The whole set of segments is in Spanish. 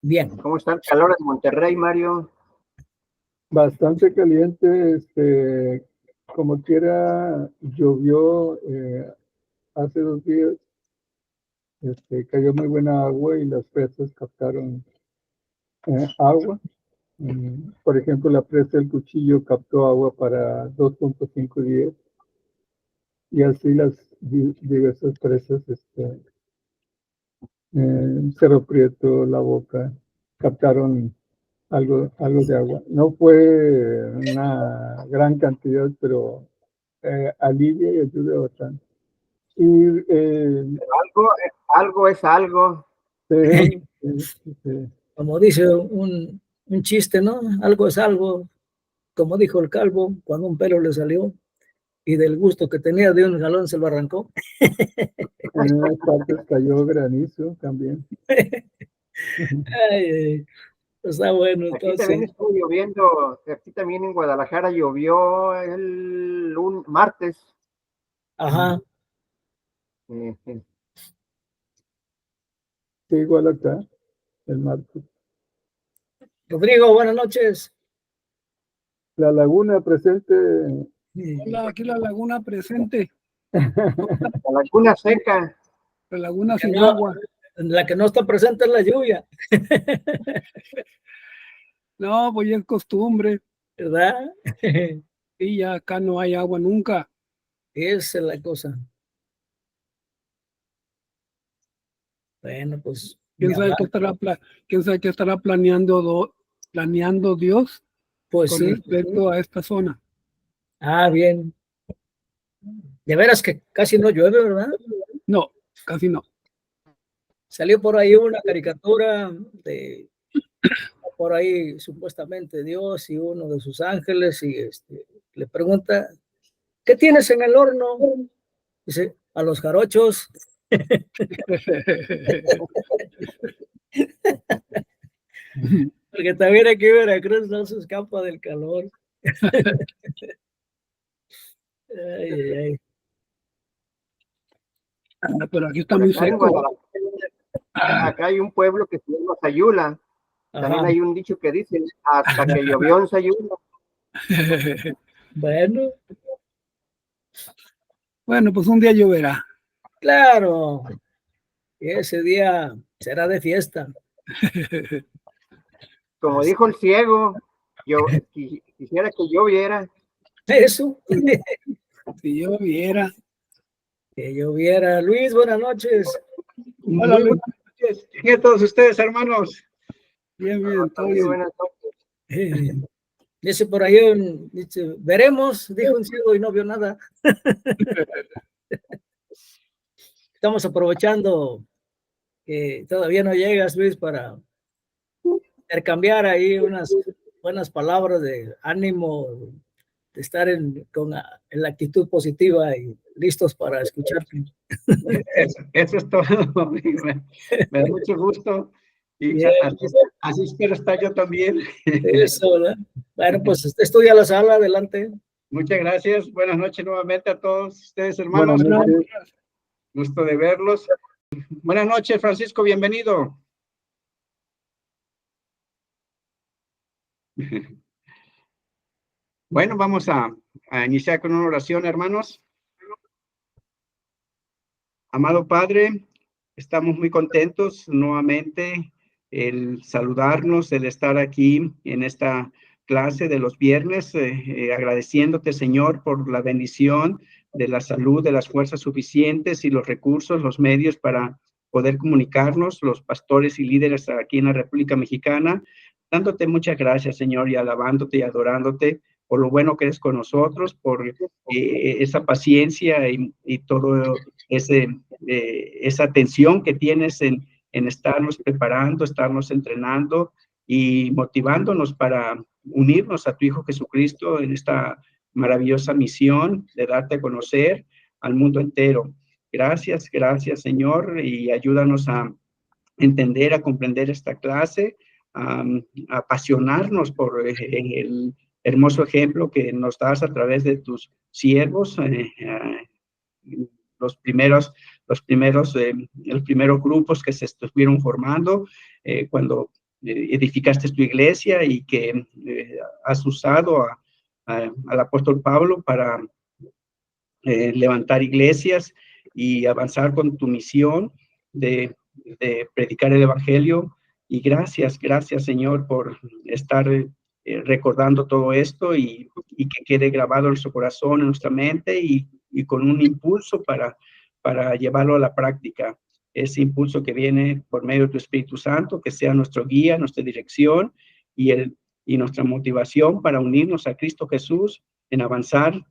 Bien. ¿Cómo está el calor en Monterrey, Mario? Bastante caliente, como quiera, llovió hace 2 días, cayó muy buena agua y las presas captaron agua. Por ejemplo, la presa del Cuchillo captó agua para 2.5 días y así las diversas presas, Cerro Prieto, La Boca, captaron algo de agua. No fue una gran cantidad, pero alivia y ayuda bastante. Y Algo es algo. sí. Como dice un chiste, ¿no? Algo es algo, como dijo el calvo, cuando un pelo le salió y del gusto que tenía de un jalón se lo arrancó. En unas partes cayó granizo también. Ay, está bueno, Aquí también entonces. estuvo lloviendo, aquí también en Guadalajara llovió el martes. Ajá. Sí. Sí, igual acá, el martes. Rodrigo, buenas noches. La laguna presente. Hola, aquí la laguna presente. La laguna seca. La laguna Que sin no, agua. la que no está presente es la lluvia, No, pues ya es costumbre. ¿verdad? Y ya acá no hay agua nunca. Esa es la cosa. Bueno, pues. ¿Quién sabe qué estará planeando Dios Pues con sí. respecto a esta zona? Ah, bien. De veras que casi no llueve, ¿verdad? No, casi no. Salió por ahí una caricatura de por ahí supuestamente Dios y uno de sus ángeles y le pregunta, ¿qué tienes en el horno? Dice, a los jarochos. Porque también aquí en Veracruz no se escapa del calor. Ay, ay, ay. Pero aquí está muy seco. Acá hay un pueblo que se llama Sayula. También Ajá. hay un dicho que dice, hasta que llovió en Sayula. Bueno. Bueno, pues un día lloverá. Claro. Y ese día será de fiesta. Como dijo el ciego, yo quisiera que lloviera. Eso. Si lloviera. Que lloviera. Luis, buenas noches. Hola, Luis. Buenas noches. ¿Qué a todos ustedes, hermanos? Bien, todo bien. Buenas noches. Dice por ahí, dice, veremos, dijo un ciego y no vio nada. Estamos aprovechando que todavía no llegas, Luis, para intercambiar ahí unas buenas palabras de ánimo, de estar en la actitud positiva y listos para escucharte. Eso es todo. Me da mucho gusto. Y así espero estar yo también. Eso, ¿verdad? Bueno, pues estudia la sala, adelante. Muchas gracias. Buenas noches nuevamente a todos ustedes, hermanos. Buenas noches. Gusto de verlos. Buenas noches, Francisco, bienvenido. Bueno, vamos a iniciar con una oración, hermanos. Amado Padre, estamos muy contentos nuevamente el saludarnos, el estar aquí en esta clase de los viernes, agradeciéndote, Señor, por la bendición de la salud, de las fuerzas suficientes y los recursos, los medios para poder comunicarnos, los pastores y líderes aquí en la República Mexicana, dándote muchas gracias, Señor, y alabándote y adorándote por lo bueno que eres con nosotros, por esa paciencia y todo esa atención que tienes en estarnos preparando, estarnos entrenando y motivándonos para unirnos a tu Hijo Jesucristo en esta maravillosa misión de darte a conocer al mundo entero. Gracias, Señor, y ayúdanos a entender, a comprender esta clase, a apasionarnos por el hermoso ejemplo que nos das a través de tus siervos, los primeros grupos que se estuvieron formando, cuando edificaste tu iglesia y que has usado al apóstol Pablo para levantar iglesias y avanzar con tu misión de predicar el evangelio. Y gracias, Señor, por estar recordando todo esto y que quede grabado en nuestro corazón, en nuestra mente y con un impulso para llevarlo a la práctica. Ese impulso que viene por medio de tu Espíritu Santo, que sea nuestro guía, nuestra dirección y nuestra motivación para unirnos a Cristo Jesús en avanzar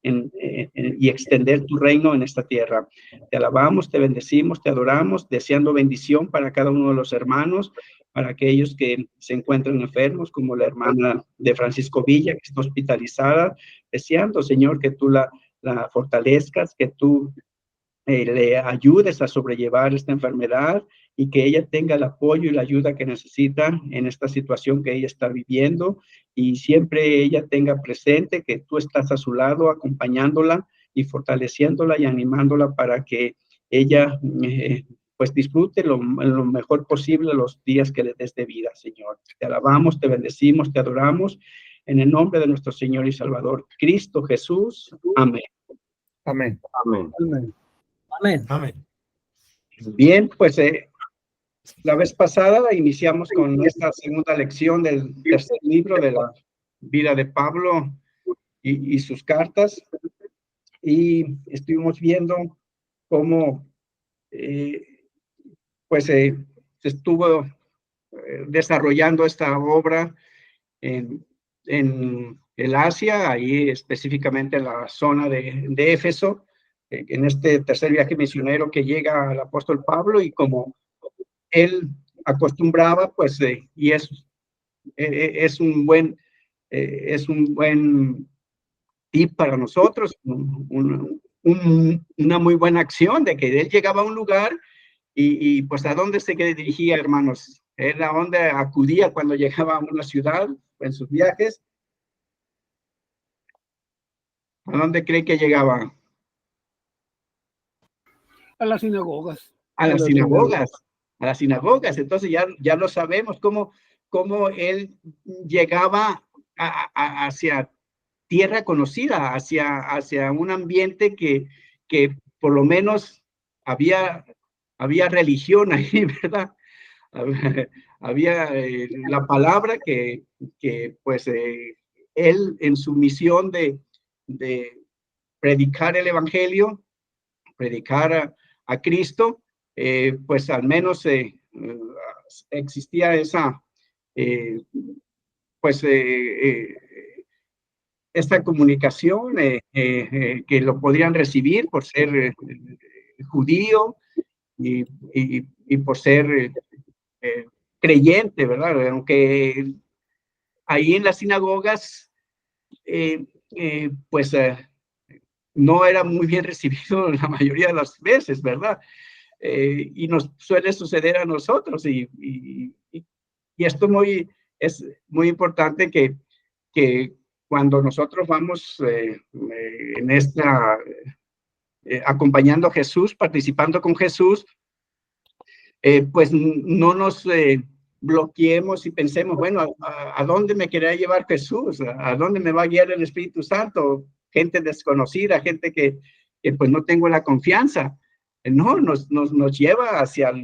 y extender tu reino en esta tierra. Te alabamos, te bendecimos, te adoramos, deseando bendición para cada uno de los hermanos, para aquellos que se encuentran enfermos, como la hermana de Francisco Villa, que está hospitalizada, deseando, Señor, que tú la fortalezcas, que tú le ayudes a sobrellevar esta enfermedad y que ella tenga el apoyo y la ayuda que necesita en esta situación que ella está viviendo, y siempre ella tenga presente que tú estás a su lado acompañándola y fortaleciéndola y animándola para que ella pues disfrute lo mejor posible los días que le des de vida, Señor. Te alabamos, te bendecimos, te adoramos en el nombre de nuestro Señor y Salvador, Cristo Jesús. Amén. Amén. Amén. Amén. Amén. Amén. Bien, pues la vez pasada iniciamos con esta segunda lección del tercer libro de la vida de Pablo y sus cartas, y estuvimos viendo cómo pues se estuvo desarrollando esta obra en el Asia, ahí específicamente en la zona de Éfeso, en este tercer viaje misionero que llega al apóstol Pablo, y como él acostumbraba, pues, y es un buen tip para nosotros, una muy buena acción de que él llegaba a un lugar y pues ¿a dónde se dirigía, hermanos? Él a dónde acudía cuando llegaba a una ciudad en sus viajes. ¿A dónde cree que llegaba? A las sinagogas. A las sinagogas. A las sinagogas. Entonces ya lo sabemos cómo él llegaba hacia tierra conocida, hacia un ambiente que por lo menos había religión ahí, ¿verdad? Había la palabra que pues él en su misión de predicar el evangelio, predicar a Cristo, pues al menos existía esa pues esta comunicación que lo podrían recibir por ser judío y por ser creyente, ¿verdad? Aunque ahí en las sinagogas pues no era muy bien recibido la mayoría de las veces, ¿verdad? Y nos suele suceder a nosotros, y esto es muy importante que cuando nosotros vamos en esta acompañando a Jesús, participando con Jesús, pues no nos bloqueemos y pensemos, bueno, ¿a dónde me quería llevar Jesús? ¿A dónde me va a guiar el Espíritu Santo? Gente desconocida, gente que pues no tengo la confianza. No, nos lleva hacia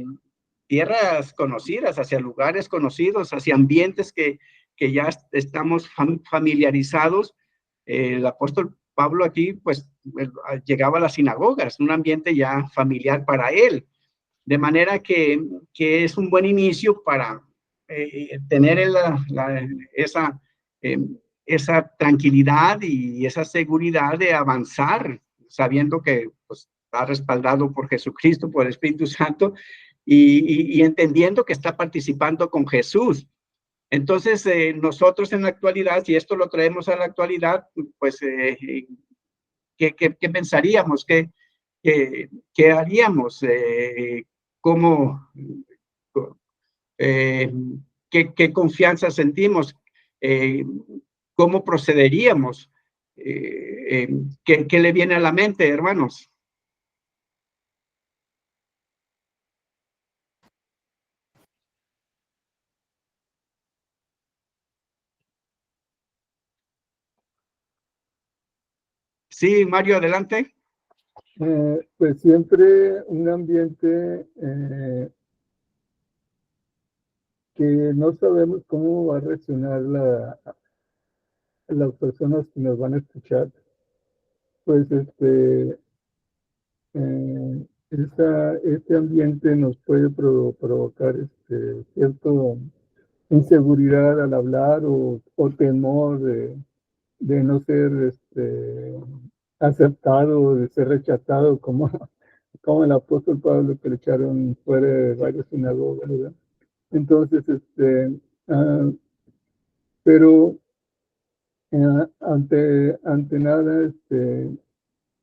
tierras conocidas, hacia lugares conocidos, hacia ambientes que ya estamos familiarizados. El apóstol Pablo aquí, pues, llegaba a las sinagogas, un ambiente ya familiar para él. De manera que es un buen inicio para tener esa tranquilidad y esa seguridad de avanzar, sabiendo que pues, está respaldado por Jesucristo, por el Espíritu Santo, y entendiendo que está participando con Jesús. Entonces, nosotros en la actualidad, si esto lo traemos a la actualidad, pues, ¿qué pensaríamos? ¿Qué haríamos? ¿Qué confianza sentimos? ¿Cómo procederíamos? ¿Qué le viene a la mente, hermanos? Sí, Mario, adelante. Pues siempre un ambiente que no sabemos cómo va a reaccionar las personas que nos van a escuchar. Pues este ambiente nos puede provocar cierto inseguridad al hablar o temor de no ser aceptado, de ser rechazado, como el apóstol Pablo, que le echaron fuera de varias sinagogas, ¿verdad? Entonces, ah, pero ante nada,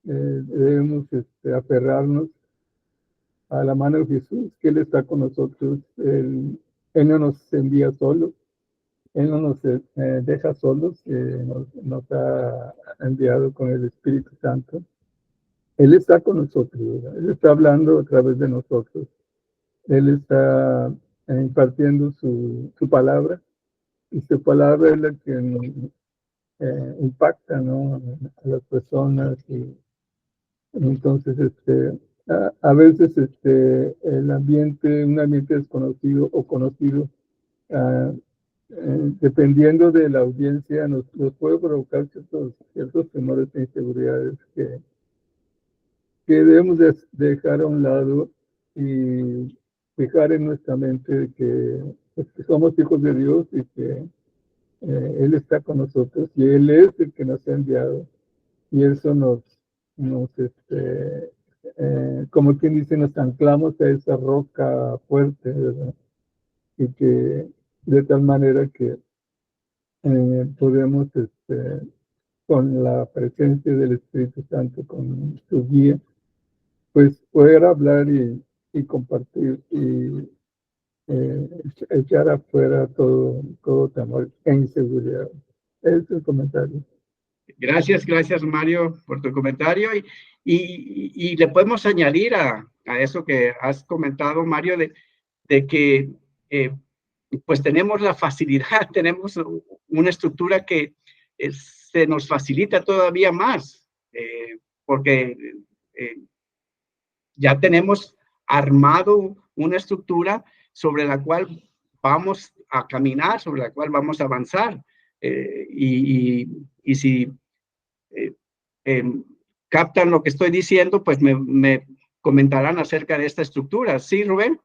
debemos aferrarnos a la mano de Jesús, que Él está con nosotros. Él no nos envía solos, Él no nos deja solos, nos ha enviado con el Espíritu Santo. Él está con nosotros, ¿verdad? Él está hablando a través de nosotros. Él está impartiendo su palabra, y su palabra es la que impacta, ¿no?, a las personas. Y entonces, a veces un ambiente desconocido o conocido, ah, dependiendo de la audiencia, nos puede provocar ciertos temores e inseguridades que debemos dejar a un lado y fijar en nuestra mente que somos hijos de Dios y que Él está con nosotros y Él es el que nos ha enviado. Y eso como quien dice, nos anclamos a esa roca fuerte, ¿verdad? Y que de tal manera que podemos, con la presencia del Espíritu Santo, con su guía, pues poder hablar y compartir y echar afuera todo temor e inseguridad. Ese es el comentario. Gracias, Mario, por tu comentario. Y le podemos añadir a eso que has comentado, Mario, de que pues tenemos la facilidad, tenemos una estructura que se nos facilita todavía más, porque ya tenemos armado una estructura sobre la cual vamos a caminar, sobre la cual vamos a avanzar. Y si captan lo que estoy diciendo, pues me comentarán acerca de esta estructura. ¿Sí, Rubén?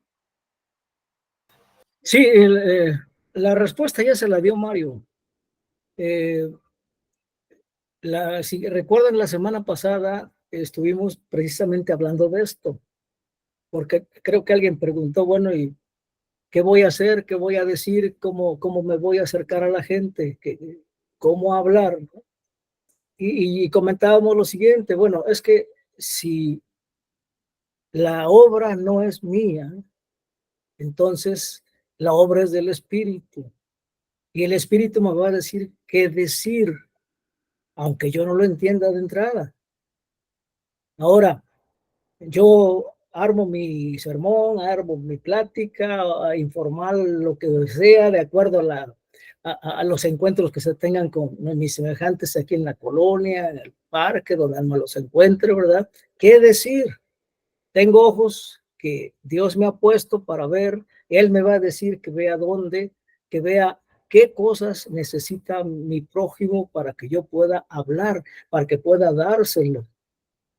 Sí, la respuesta ya se la dio Mario. Si recuerdan, la semana pasada estuvimos precisamente hablando de esto, porque creo que alguien preguntó, bueno, ¿y qué voy a hacer? ¿Qué voy a decir? ¿Cómo me voy a acercar a la gente? ¿Cómo hablar? Y comentábamos lo siguiente, bueno, es que si la obra no es mía, entonces la obra es del Espíritu. Y el Espíritu me va a decir qué decir, aunque yo no lo entienda de entrada. Ahora, yo armo mi sermón, armo mi plática, informal, lo que sea, de acuerdo a los encuentros que se tengan con mis semejantes aquí en la colonia, en el parque, donde me los encuentre, ¿verdad? ¿Qué decir? Tengo ojos que Dios me ha puesto para ver. Él me va a decir que vea dónde, que vea qué cosas necesita mi prójimo para que yo pueda hablar, para que pueda dárselo.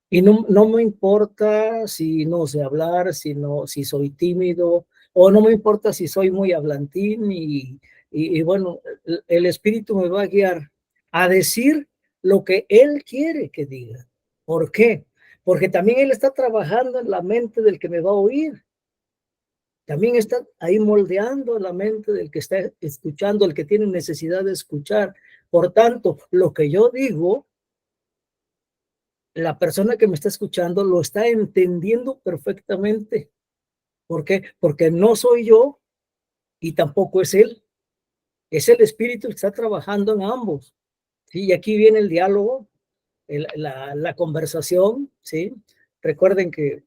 Y no me importa si no sé hablar, si soy tímido, o no me importa si soy muy hablantín, y bueno, el Espíritu me va a guiar a decir lo que Él quiere que diga. ¿Por qué? Porque también Él está trabajando en la mente del que me va a oír. También está ahí moldeando la mente del que está escuchando, el que tiene necesidad de escuchar. Por tanto, lo que yo digo, la persona que me está escuchando lo está entendiendo perfectamente. ¿Por qué? Porque no soy yo y tampoco es él. Es el Espíritu que está trabajando en ambos. ¿Sí? Y aquí viene el diálogo, la conversación. ¿Sí? Recuerden que,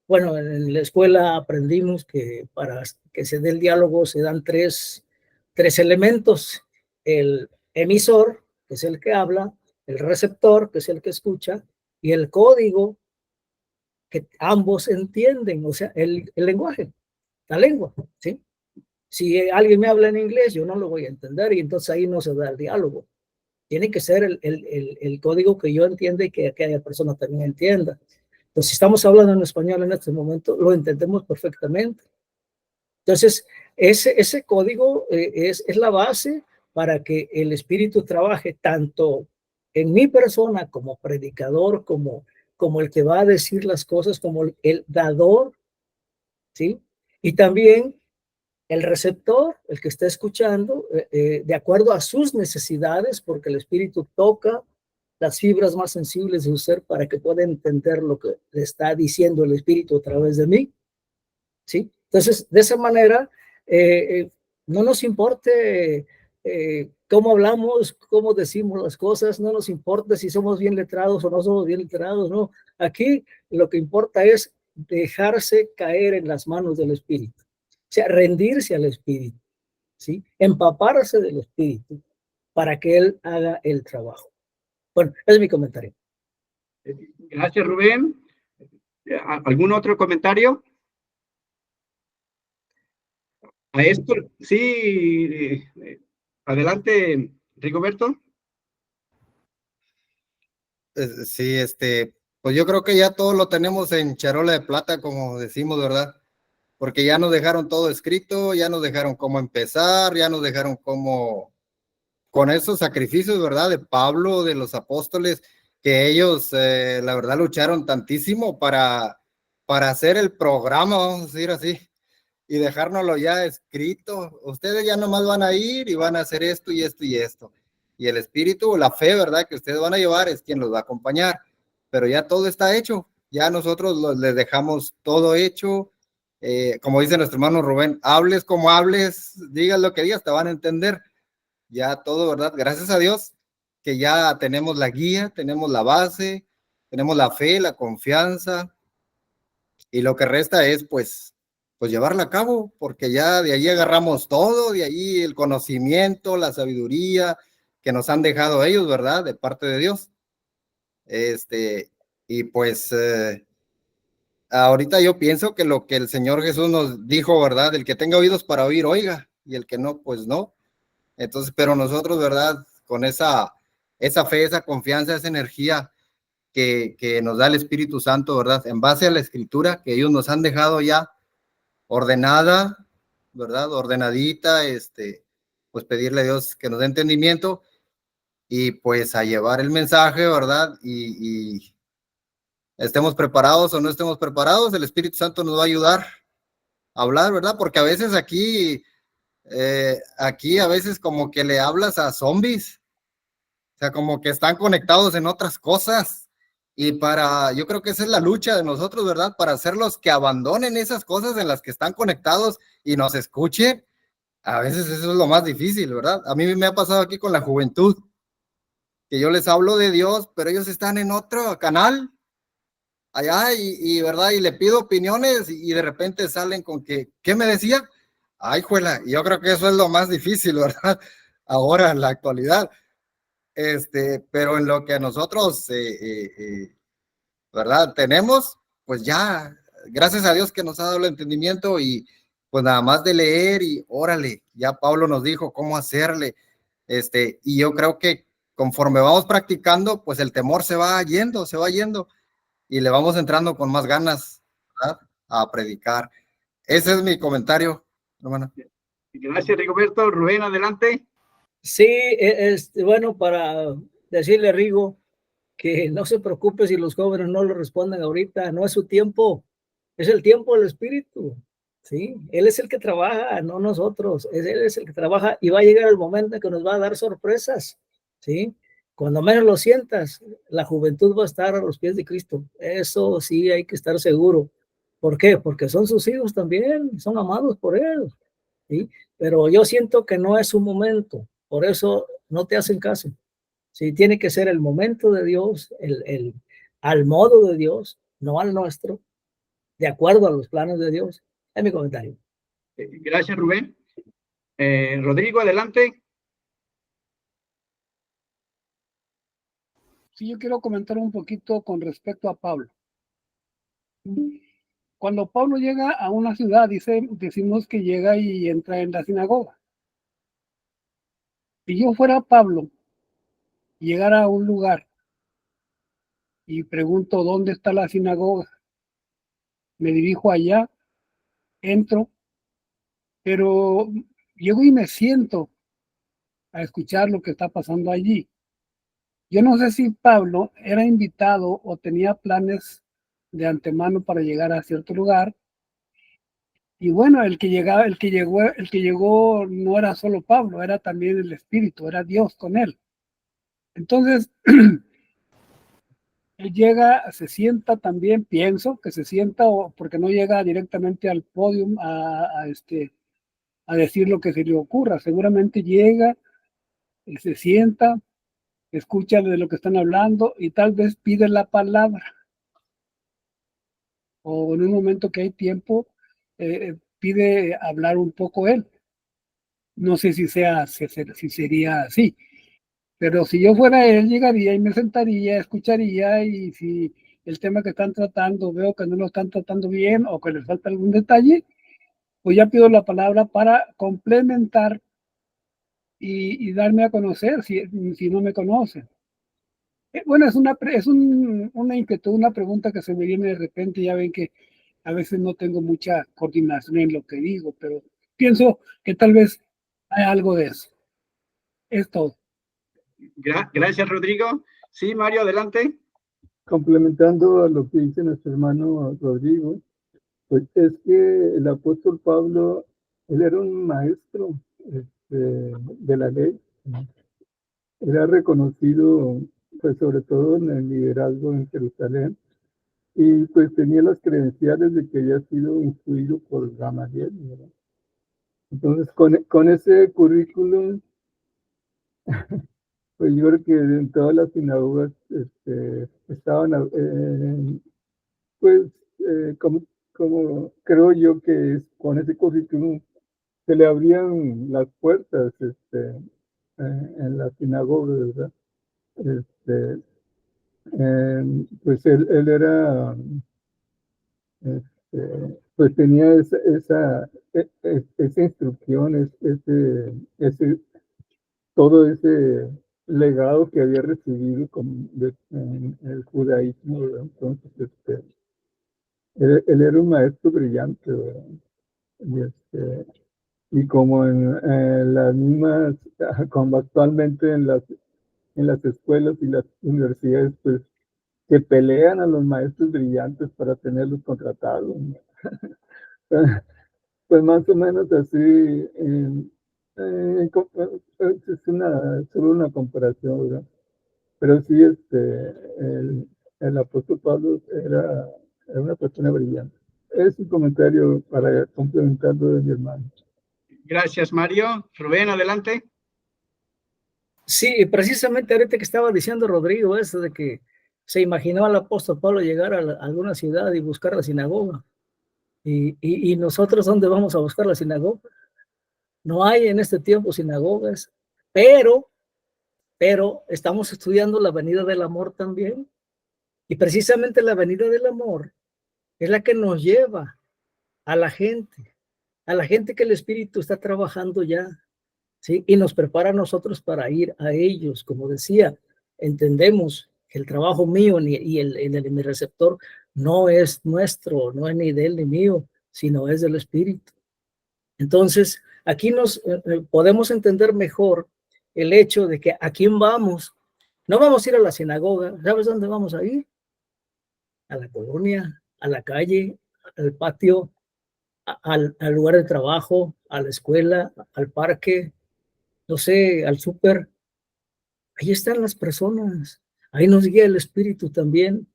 bueno, en la escuela aprendimos que para que se dé el diálogo se dan tres elementos. El emisor, que es el que habla, el receptor, que es el que escucha, y el código, que ambos entienden, o sea, el lenguaje, la lengua, ¿sí? Si alguien me habla en inglés, yo no lo voy a entender y entonces ahí no se da el diálogo. Tiene que ser el código que yo entienda y que aquella persona también entienda. Entonces, si estamos hablando en español en este momento, lo entendemos perfectamente. Entonces, ese código es la base para que el Espíritu trabaje tanto en mi persona como predicador, como el que va a decir las cosas, como el dador, ¿sí? Y también el receptor, el que está escuchando, de acuerdo a sus necesidades, porque el Espíritu toca las fibras más sensibles de su ser para que pueda entender lo que le está diciendo el Espíritu a través de mí, ¿sí? Entonces, de esa manera, no nos importe cómo hablamos, cómo decimos las cosas, no nos importa si somos bien letrados o no somos bien letrados, no. Aquí lo que importa es dejarse caer en las manos del Espíritu, o sea, rendirse al Espíritu, ¿sí? Empaparse del Espíritu para que Él haga el trabajo. Bueno, es mi comentario. Gracias, Rubén. ¿Algún otro comentario? A esto, sí, adelante, Rigoberto. Sí, pues yo creo que ya todo lo tenemos en charola de plata, como decimos, ¿verdad? Porque ya nos dejaron todo escrito, ya nos dejaron cómo empezar, ya nos dejaron cómo, con esos sacrificios, ¿verdad? De Pablo, de los apóstoles, que ellos, la verdad, lucharon tantísimo para hacer el programa, vamos a decir así, y dejárnoslo ya escrito. Ustedes ya nomás van a ir y van a hacer esto y esto y esto. Y el espíritu, la fe, ¿verdad? Que ustedes van a llevar es quien los va a acompañar. Pero ya todo está hecho. Ya nosotros les dejamos todo hecho. Como dice nuestro hermano Rubén, hables como hables, digas lo que digas, te van a entender. Ya todo, ¿verdad? Gracias a Dios que ya tenemos la guía, tenemos la base, tenemos la fe, la confianza, y lo que resta es pues llevarla a cabo, porque ya de ahí agarramos todo, de ahí el conocimiento, la sabiduría que nos han dejado ellos, ¿verdad? De parte de Dios. Y pues ahorita yo pienso que lo que el Señor Jesús nos dijo, ¿verdad? El que tenga oídos para oír, oiga, y el que no, pues no. Entonces, pero nosotros, ¿verdad? Con esa fe, esa confianza, esa energía que nos da el Espíritu Santo, ¿verdad? En base a la escritura que ellos nos han dejado ya ordenada, ¿verdad? Ordenadita, pues pedirle a Dios que nos dé entendimiento y pues a llevar el mensaje, ¿verdad? Y estemos preparados o no estemos preparados, el Espíritu Santo nos va a ayudar a hablar, ¿verdad? Porque a veces aquí a veces como que le hablas a zombies, o sea, como que están conectados en otras cosas. Y yo creo que esa es la lucha de nosotros, ¿verdad? Para hacerlos que abandonen esas cosas en las que están conectados y nos escuchen. A veces eso es lo más difícil, ¿verdad? A mí me ha pasado aquí con la juventud, que yo les hablo de Dios, pero ellos están en otro canal, allá, ¿verdad? Y le pido opiniones y de repente salen con que, ¿qué me decía? Ay, juela, yo creo que eso es lo más difícil, ¿verdad? Ahora, en la actualidad. Pero en lo que nosotros, ¿verdad? Tenemos, pues ya, gracias a Dios que nos ha dado el entendimiento y pues nada más de leer y órale, ya Pablo nos dijo cómo hacerle, y yo creo que conforme vamos practicando, pues el temor se va yendo y le vamos entrando con más ganas, ¿verdad? A predicar. Ese es mi comentario, hermano. Gracias, Rigoberto. Rubén, adelante. Sí, bueno, para decirle a Rigo que no se preocupe si los jóvenes no lo responden ahorita, no es su tiempo, es el tiempo del Espíritu, ¿sí? Él es el que trabaja, no nosotros, él es el que trabaja y va a llegar el momento en que nos va a dar sorpresas, ¿sí? Cuando menos lo sientas, la juventud va a estar a los pies de Cristo, eso sí hay que estar seguro. ¿Por qué? Porque son sus hijos también, son amados por Él, ¿sí? Pero yo siento que no es su momento, por eso no te hacen caso. Sí, tiene que ser el momento de Dios, al modo de Dios, no al nuestro, de acuerdo a los planes de Dios. Es mi comentario. Gracias, Rubén. Rodrigo, adelante. Sí, yo quiero comentar un poquito con respecto a Pablo. Cuando Pablo llega a una ciudad, decimos que llega y entra en la sinagoga. Si yo fuera Pablo, llegara a un lugar y pregunto dónde está la sinagoga, me dirijo allá, entro, pero llego y me siento a escuchar lo que está pasando allí. Yo no sé si Pablo era invitado o tenía planes de antemano para llegar a cierto lugar. Y bueno, el que llegó no era solo Pablo, era también el Espíritu, era Dios con él. Entonces, él llega, se sienta también, pienso que se sienta, porque no llega directamente al podio a decir lo que se le ocurra. Seguramente llega, se sienta, escucha de lo que están hablando y tal vez pide la palabra. O en un momento que hay tiempo, pide hablar un poco él. No sé si sería así, pero si yo fuera él, llegaría y me sentaría, escucharía, y si el tema que están tratando veo que no lo están tratando bien o que les falta algún detalle, pues ya pido la palabra para complementar y darme a conocer si no me conocen. Bueno, una inquietud, una pregunta que se me viene de repente. Ya ven que a veces no tengo mucha coordinación en lo que digo, pero pienso que tal vez hay algo de eso. Es todo. Gracias, Rodrigo. Sí, Mario, adelante. Complementando a lo que dice nuestro hermano Rodrigo, pues es que el apóstol Pablo, él era un maestro de la ley, era reconocido, pues sobre todo en el liderazgo en Jerusalén, y pues tenía las credenciales de que había sido instruido por Gamaliel, ¿verdad? Entonces, con ese currículum, pues yo creo que en todas las sinagogas estaban, pues, como creo yo que con ese currículum se le abrían las puertas en la sinagoga, ¿verdad? Este, pues él era, pues tenía esa instrucción, todo ese legado que había recibido en el judaísmo, ¿verdad? Entonces, él era un maestro brillante, ¿verdad? Y como en las mismas, como actualmente en las escuelas y las universidades, pues que pelean a los maestros brillantes para tenerlos contratados, ¿no? Pues más o menos así, es solo una comparación, ¿verdad? Pero sí, el apóstol Pablo era una persona brillante. Es un comentario para complementarlo de mi hermano. Gracias, Mario. Rubén, adelante. Sí, precisamente ahorita que estaba diciendo Rodrigo eso de que se imaginó al apóstol Pablo llegar a alguna ciudad y buscar la sinagoga. Y nosotros, ¿dónde vamos a buscar la sinagoga? No hay en este tiempo sinagogas, pero estamos estudiando la venida del amor también. Y precisamente la venida del amor es la que nos lleva a la gente que el Espíritu está trabajando ya, ¿sí? Y nos prepara a nosotros para ir a ellos. Como decía, entendemos que el trabajo mío y el de mi receptor no es nuestro, no es ni de él ni mío, sino es del Espíritu. Entonces, aquí nos podemos entender mejor el hecho de que a quién vamos. No vamos a ir a la sinagoga. ¿Sabes dónde vamos a ir? A la colonia, a la calle, al patio, al lugar de trabajo, a la escuela, al parque, no sé, al súper. Ahí están las personas. Ahí nos guía el Espíritu también.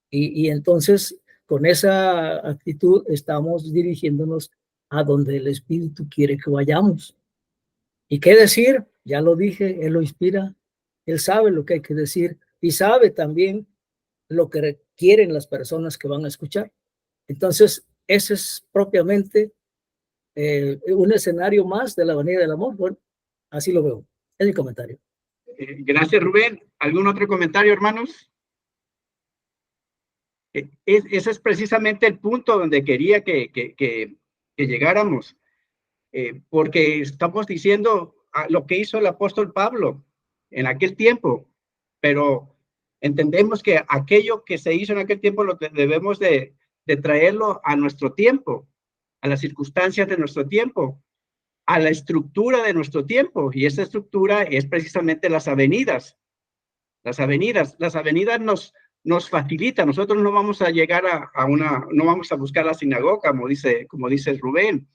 Y entonces, con esa actitud, estamos dirigiéndonos a donde el Espíritu quiere que vayamos. ¿Y qué decir? Ya lo dije, Él lo inspira. Él sabe lo que hay que decir y sabe también lo que requieren las personas que van a escuchar. Entonces, ese es propiamente un escenario más de la venida del amor. Bueno, así lo veo. Es mi comentario. Gracias, Rubén. ¿Algún otro comentario, hermanos? Ese es precisamente el punto donde quería que llegáramos, porque estamos diciendo lo que hizo el apóstol Pablo en aquel tiempo, pero entendemos que aquello que se hizo en aquel tiempo lo debemos de traerlo a nuestro tiempo, a las circunstancias de nuestro tiempo, a la estructura de nuestro tiempo, y esa estructura es precisamente las avenidas. Las avenidas nos facilita. Nosotros no vamos a llegar no vamos a buscar la sinagoga, como dice Rubén.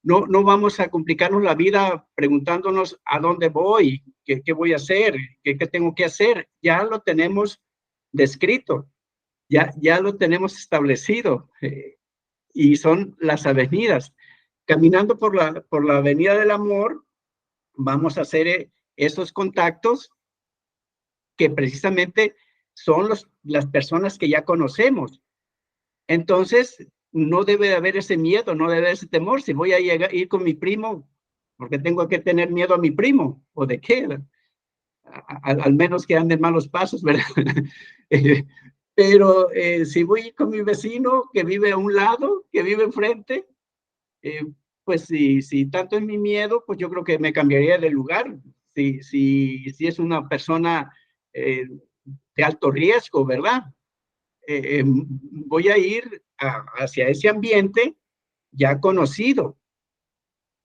No vamos a complicarnos la vida preguntándonos a dónde voy, qué voy a hacer, qué tengo que hacer. Ya lo tenemos descrito, ya lo tenemos establecido, y son las avenidas. Caminando por la avenida del amor, vamos a hacer esos contactos que precisamente son las personas que ya conocemos. Entonces, no debe de haber ese miedo, no debe haber ese temor. Si voy a ir con mi primo, porque tengo que tener miedo a mi primo, ¿o de qué? Al menos que ande en malos pasos, ¿verdad? Pero si voy con mi vecino que vive a un lado, que vive enfrente, pues si tanto es mi miedo, pues yo creo que me cambiaría de lugar. Si es una persona de alto riesgo, ¿verdad? Voy a ir hacia ese ambiente ya conocido.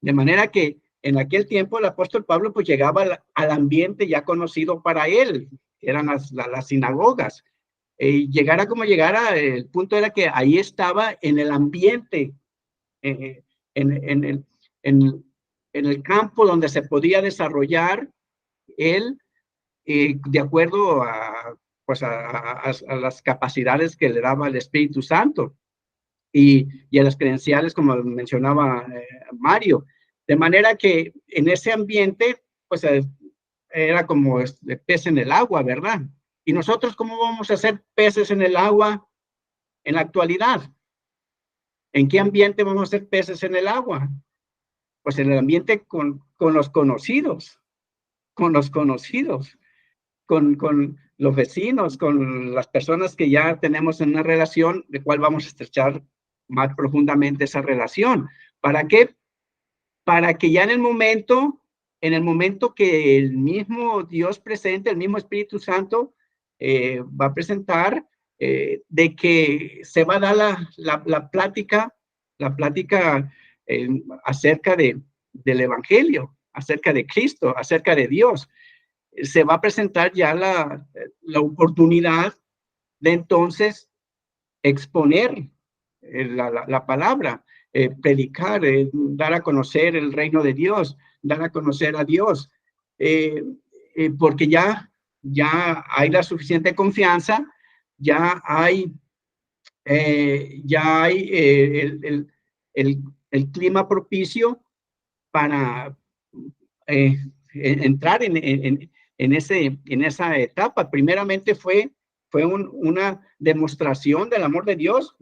De manera que en aquel tiempo el apóstol Pablo pues llegaba al ambiente ya conocido para él, que eran las sinagogas. Llegara como llegara, el punto era que ahí estaba en el ambiente, en el campo donde se podía desarrollar él, de acuerdo pues a las capacidades que le daba el Espíritu Santo y a las credenciales, como mencionaba Mario. De manera que en ese ambiente, pues era como pez en el agua, ¿verdad? ¿Y nosotros cómo vamos a ser peces en el agua en la actualidad? ¿En qué ambiente vamos a ser peces en el agua? Pues en el ambiente con los conocidos, con los conocidos, con los vecinos, con las personas que ya tenemos en una relación, de cual vamos a estrechar más profundamente esa relación. ¿Para qué? Para que ya en el momento que el mismo Dios presente, el mismo Espíritu Santo va a presentar, de que se va a dar la plática acerca del Evangelio, acerca de Cristo, acerca de Dios. Se va a presentar ya la oportunidad de entonces exponer la palabra, predicar, dar a conocer el reino de Dios, dar a conocer a Dios, porque ya hay la suficiente confianza, ya hay el clima propicio para entrar en esa etapa. Primeramente fue una demostración del amor de Dios.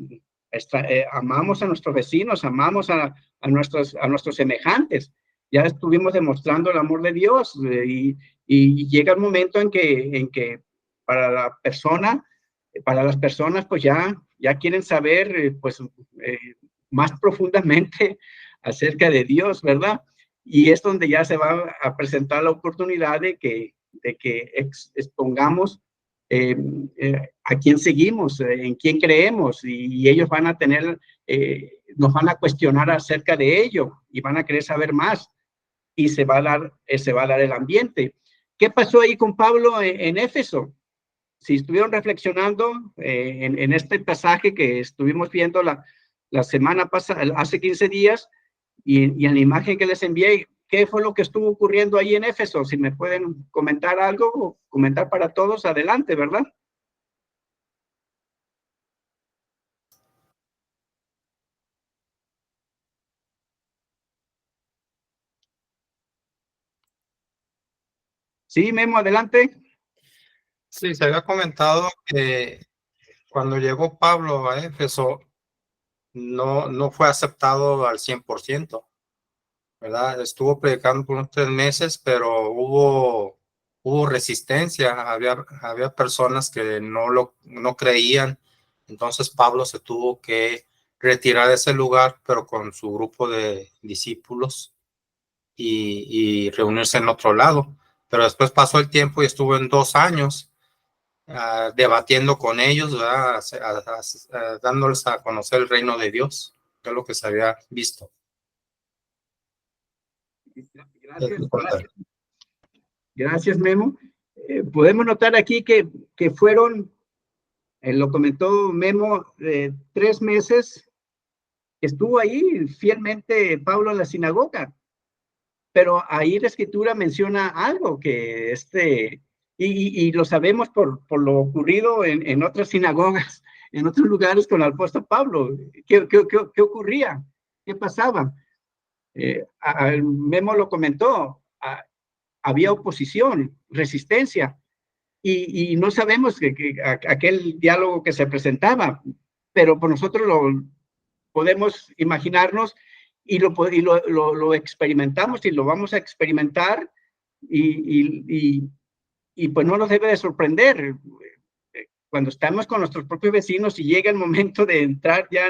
Amamos a nuestros vecinos, amamos a nuestros semejantes. Ya estuvimos demostrando el amor de Dios, y llega el momento en que para las personas, pues ya quieren saber pues más profundamente acerca de Dios, ¿verdad? Y es donde ya se va a presentar la oportunidad de que expongamos a quién seguimos, en quién creemos, y ellos van a nos van a cuestionar acerca de ello y van a querer saber más, y se va a dar el ambiente. ¿Qué pasó ahí con Pablo en Éfeso? Si estuvieron reflexionando en este pasaje que estuvimos viendo la semana pasada, hace 15 días, y en la imagen que les envié, ¿qué fue lo que estuvo ocurriendo ahí en Éfeso? Si me pueden comentar algo, o comentar para todos, adelante, ¿verdad? Sí, Memo, adelante. Sí, se había comentado que cuando llegó Pablo a Éfeso, no fue aceptado al 100%, ¿verdad? Estuvo predicando por unos 3 meses, pero hubo hubo resistencia, había personas que no creían. Entonces Pablo se tuvo que retirar de ese lugar, pero con su grupo de discípulos y reunirse en otro lado. Pero después pasó el tiempo y estuvo en 2 años debatiendo con ellos, ¿verdad? Dándoles a conocer el reino de Dios, que es lo que se había visto. Gracias, Memo. Podemos notar aquí que fueron, lo comentó Memo, 3 meses que estuvo ahí fielmente Pablo en la sinagoga. Pero ahí la escritura menciona algo que y lo sabemos por lo ocurrido en otras sinagogas, en otros lugares con el apóstol Pablo. ¿Qué ocurría? ¿Qué pasaba? Memo lo comentó, había oposición, resistencia, y no sabemos aquel diálogo que se presentaba, pero por nosotros lo podemos imaginarnos y lo experimentamos y lo vamos a experimentar y pues no nos debe de sorprender cuando estamos con nuestros propios vecinos y llega el momento de entrar ya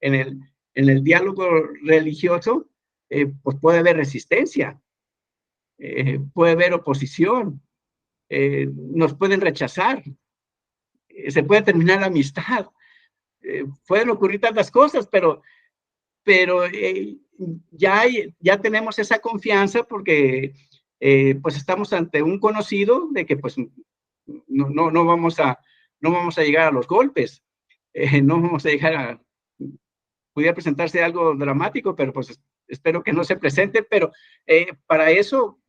en el diálogo religioso, pues puede haber resistencia, puede haber oposición, nos pueden rechazar, se puede terminar la amistad, pueden ocurrir tantas cosas, pero ya tenemos esa confianza porque pues estamos ante un conocido de que pues no vamos a llegar a los golpes, no vamos a llegar pudiera presentarse algo dramático, pero pues espero que no se presente, pero para eso,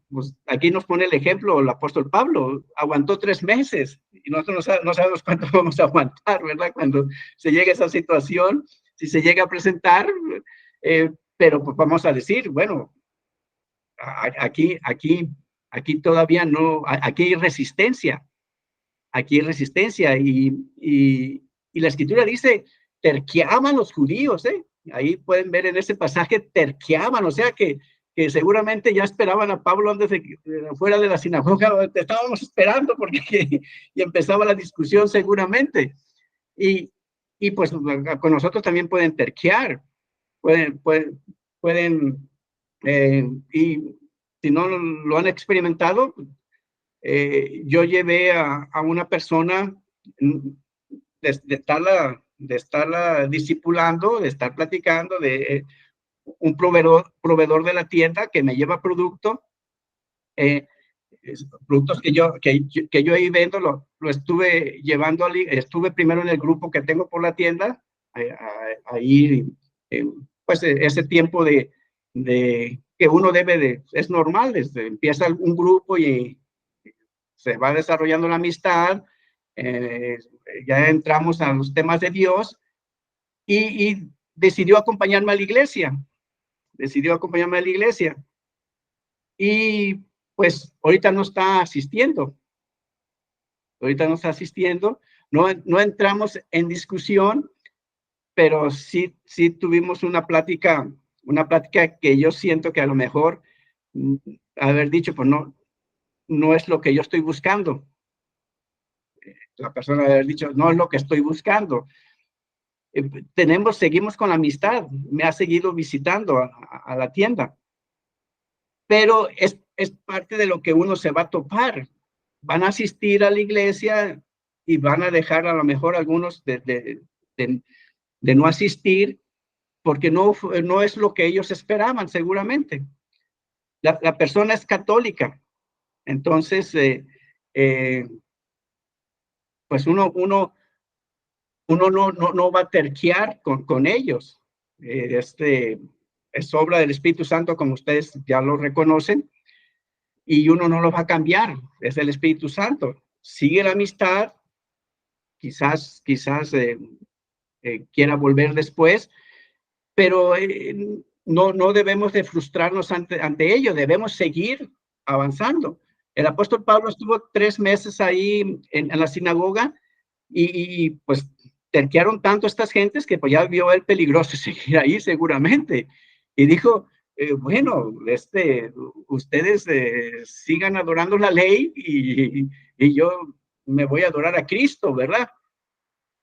pues aquí nos pone el ejemplo el apóstol Pablo, aguantó 3 meses, y nosotros no sabemos cuánto vamos a aguantar, ¿verdad? Cuando se llegue a esa situación, si se llega a presentar, pero pues vamos a decir, bueno, aquí todavía no, aquí hay resistencia, y la escritura dice, terqueaban los judíos, ahí pueden ver en ese pasaje, terqueaban, o sea que seguramente ya esperaban a Pablo antes de que fuera de la sinagoga, te estábamos esperando porque y empezaba la discusión seguramente, y pues con nosotros también pueden terquear, pueden y si no lo han experimentado, yo llevé a una persona de estarla discipulando, de estar platicando, de un proveedor de la tienda que me lleva productos que yo ahí vendo, lo estuve llevando, estuve primero en el grupo que tengo por la tienda, ahí, pues ese tiempo de que uno es normal, empieza un grupo y se va desarrollando la amistad, ya entramos a los temas de Dios y decidió acompañarme a la iglesia, y pues ahorita no está asistiendo, no entramos en discusión, pero sí tuvimos una plática que yo siento que a lo mejor haber dicho, pues no es lo que yo estoy buscando. La persona haber dicho, no es lo que estoy buscando. Seguimos con la amistad, me ha seguido visitando a la tienda, pero es parte de lo que uno se va a topar. Van a asistir a la iglesia y van a dejar a lo mejor algunos de no asistir porque no es lo que ellos esperaban seguramente. La persona es católica, entonces pues uno no va a terquear con ellos. Es obra del Espíritu Santo, como ustedes ya lo reconocen, y uno no lo va a cambiar, es el Espíritu Santo. Sigue la amistad, quizás quiera volver después, pero no debemos de frustrarnos ante ello, debemos seguir avanzando. El apóstol Pablo estuvo 3 meses ahí en la sinagoga y pues terquearon tanto estas gentes que pues ya vio el peligroso seguir ahí seguramente. Y dijo, bueno, ustedes sigan adorando la ley y yo me voy a adorar a Cristo, ¿verdad?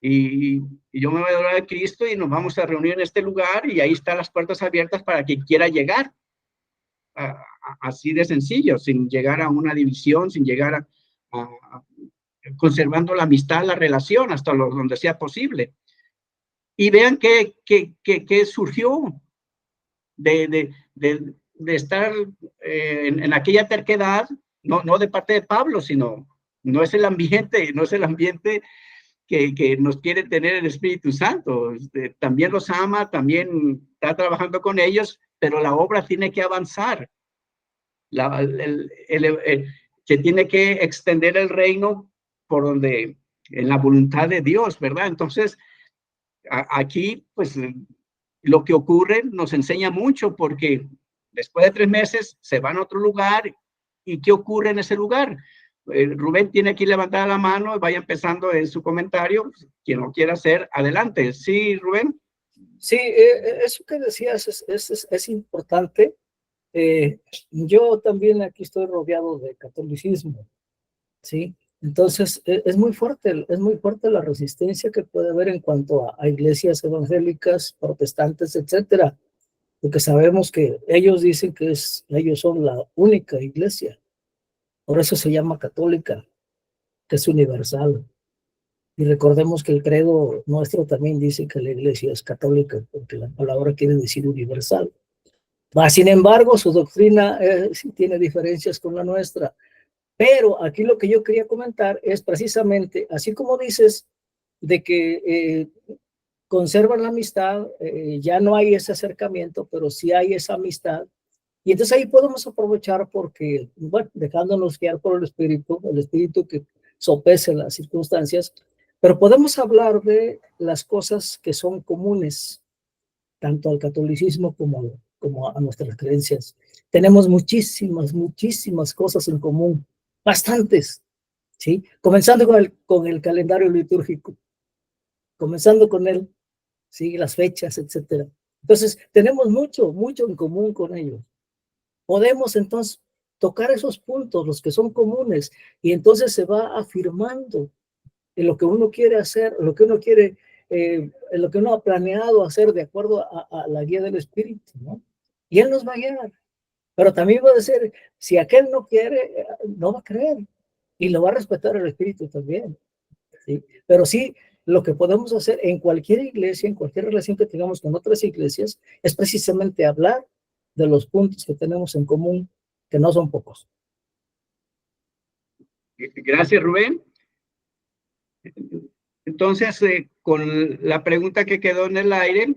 Y yo me voy a adorar a Cristo y nos vamos a reunir en este lugar y ahí están las puertas abiertas para quien quiera llegar. Así de sencillo, sin llegar a una división, sin llegar a conservando la amistad, la relación hasta donde sea posible. Y vean qué surgió de estar en aquella terquedad, no de parte de Pablo, sino no es el ambiente que nos quiere tener el Espíritu Santo. También los ama, también está trabajando con ellos, pero la obra tiene que avanzar. Se tiene que extender el reino por donde, en la voluntad de Dios, ¿verdad? Entonces, aquí, pues, lo que ocurre nos enseña mucho, porque después de 3 meses se van a otro lugar. ¿Y qué ocurre en ese lugar? Rubén tiene aquí levantada la mano, vaya empezando en su comentario, quien lo quiera hacer, adelante. Sí, Rubén. Sí, eso que decías es importante. Yo también aquí estoy rodeado de catolicismo, ¿sí? Entonces, es muy fuerte la resistencia que puede haber en cuanto a iglesias evangélicas, protestantes, etcétera, porque sabemos que ellos dicen que ellos son la única iglesia, por eso se llama católica, que es universal. Y recordemos que el credo nuestro también dice que la iglesia es católica, porque la palabra quiere decir universal. Sin embargo, su doctrina sí tiene diferencias con la nuestra. Pero aquí lo que yo quería comentar es precisamente, así como dices, de que conservan la amistad, ya no hay ese acercamiento, pero sí hay esa amistad. Y entonces ahí podemos aprovechar porque, bueno, dejándonos guiar por el espíritu que sopese las circunstancias, pero podemos hablar de las cosas que son comunes, tanto al catolicismo como a nuestras creencias. Tenemos muchísimas cosas en común, bastantes, ¿sí? Comenzando con el calendario litúrgico, comenzando con él, ¿sí? Las fechas, etcétera. Entonces, tenemos mucho en común con ellos. Podemos entonces tocar esos puntos, los que son comunes, y entonces se va afirmando en lo que uno quiere hacer, lo que uno quiere, en lo que uno ha planeado hacer de acuerdo a la guía del Espíritu, ¿no? Y Él nos va a guiar. Pero también va a decir, si aquel no quiere, no va a creer. Y lo va a respetar el Espíritu también, ¿sí? Pero sí, lo que podemos hacer en cualquier iglesia, en cualquier relación que tengamos con otras iglesias, es precisamente hablar de los puntos que tenemos en común, que no son pocos. Gracias, Rubén. Entonces, con la pregunta que quedó en el aire,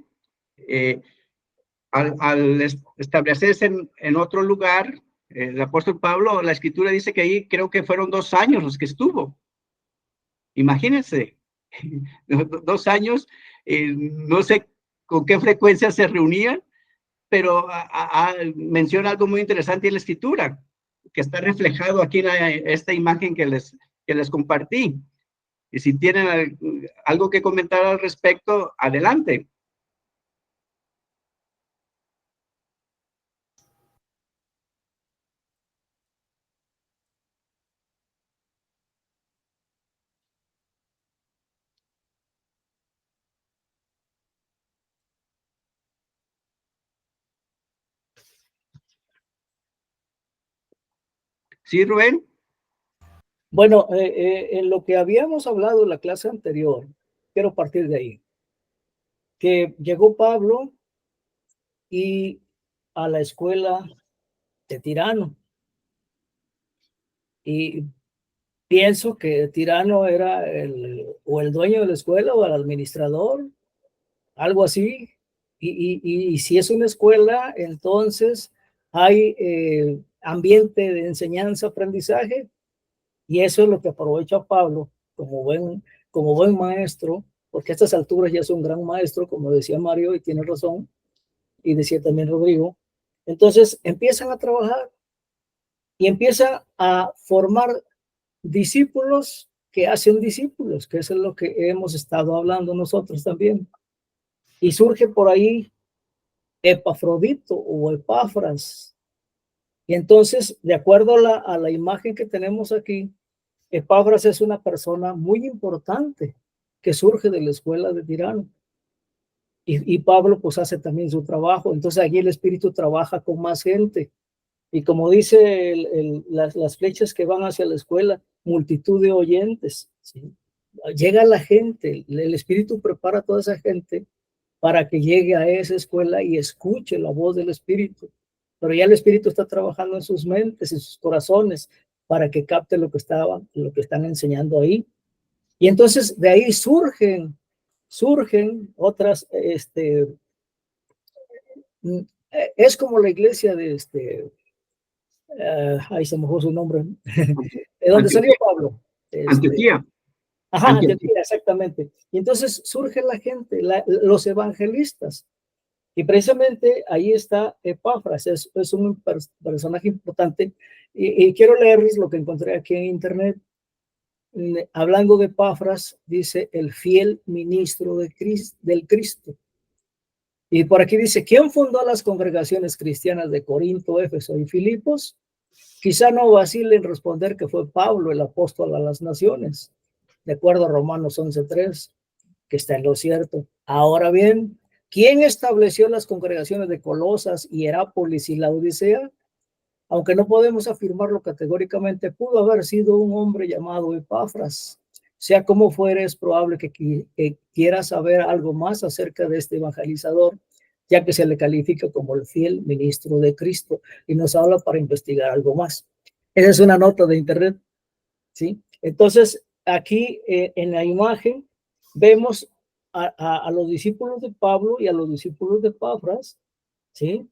al establecerse en otro lugar, el apóstol Pablo, la escritura dice que ahí creo que fueron 2 años los que estuvo. Imagínense, 2 años, no sé con qué frecuencia se reunían, pero menciona algo muy interesante en la escritura, que está reflejado aquí en esta imagen que les compartí. Y si tienen algo que comentar al respecto, adelante. ¿Sí, Rubén? Bueno, en lo que habíamos hablado en la clase anterior, quiero partir de ahí, que llegó Pablo y a la escuela de Tirano. Y pienso que Tirano era o el dueño de la escuela o el administrador, algo así. Y si es una escuela, entonces hay ambiente de enseñanza, aprendizaje, y eso es lo que aprovecha Pablo como buen maestro, porque a estas alturas ya es un gran maestro, como decía Mario, y tiene razón, y decía también Rodrigo. Entonces empiezan a trabajar y empieza a formar discípulos que hacen discípulos, que eso es lo que hemos estado hablando nosotros también. Y surge por ahí Epafrodito o Epafras. Y entonces, de acuerdo a la imagen que tenemos aquí, Epafras es una persona muy importante que surge de la escuela de Tirano. Y Pablo pues hace también su trabajo. Entonces allí el Espíritu trabaja con más gente. Y como dice las flechas que van hacia la escuela, multitud de oyentes. ¿Sí? Llega la gente, el Espíritu prepara a toda esa gente para que llegue a esa escuela y escuche la voz del Espíritu. Pero ya el Espíritu está trabajando en sus mentes, en sus corazones, para que capte lo que están enseñando ahí. Y entonces de ahí surgen otras, es como la iglesia de ahí se me fue su nombre, de donde salió Pablo. Antioquía. Ajá, Antioquía, exactamente. Y entonces surge la gente, los evangelistas. Y precisamente ahí está Epafras, es un personaje importante. Y quiero leerles lo que encontré aquí en internet. Hablando de Epafras, dice el fiel ministro del Cristo. Y por aquí dice, ¿quién fundó las congregaciones cristianas de Corinto, Éfeso y Filipos? Quizá no vacile en responder que fue Pablo, el apóstol a las naciones, de acuerdo a Romanos 11:3, que está en lo cierto. Ahora bien, ¿quién estableció las congregaciones de Colosas, Hierápolis y Laodicea? Aunque no podemos afirmarlo categóricamente, pudo haber sido un hombre llamado Epafras. Sea como fuere, es probable que quiera saber algo más acerca de este evangelizador, ya que se le califica como el fiel ministro de Cristo y nos habla para investigar algo más. Esa es una nota de internet, ¿sí? Entonces, aquí en la imagen vemos a los discípulos de Pablo y a los discípulos de Epafras, ¿sí?